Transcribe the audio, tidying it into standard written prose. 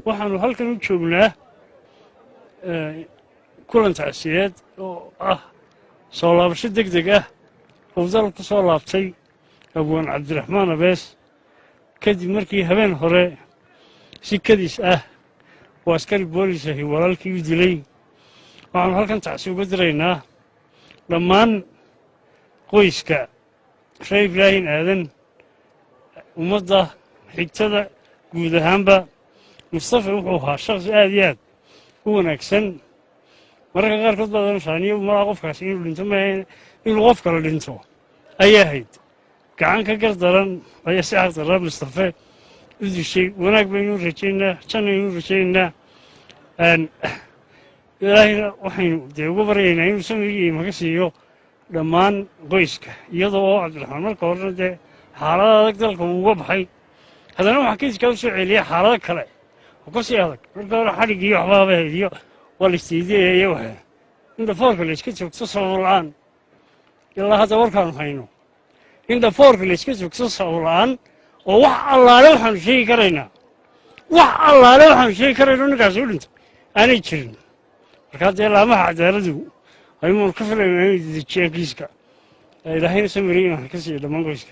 waxaanu halkan u joognaa kulan tacsiyeed oo ah soo laabasho degdeg ah oo dalka soo laabtay abwaan cabdiraxmaan abees kadib markii habeen hore si kadis ah oo askari boolis ahi walaalkii u dilay waxaanu halkan tacsi uga diraynaa dhammaan qoyska reer ibraahin aadan ummadda xigtada guud ahaanba mustafa wuxuu ahaa shakhsi aad iyo aad u wanaagsan mararka qaarkood baad shaaniyo malaa qofkaasi inuu dhinto maahayn inuu qof kale dhinto ayay ahayd gacan ka gardaran ayaa si xaqdarra mustafe u dishay wanaag baynu rajaynaa jannaynu rajaynaa ilaahayna waxaynu dee uga baryaynaa inuu samigii imaga siiyo dhammaan qoyska iyadoo oo cabdiraxmaan marka horena dee xaalada adag dalka uu uga baxay haddana waxaa kiiskaa u soo celiya xaalado kale oo ka sii adag marka hore xadhiggii waxbaaba hediyo waa la istiideeyaya waxa in dhafoorka la iska joogto sabab la'aan ilaa hadda warkaanu hayno in dhafoorka la iska joogto sabab la'aan oo wax allaale waxaanu sheegi karaynaa ninkaasi u dhinto aanay jirin markaa dee laamaha cadaaladu ayuunu ka filaynaa inay dedejiyaan kiiska ilaahayna samiriin ka siiyo dhammaan qoyska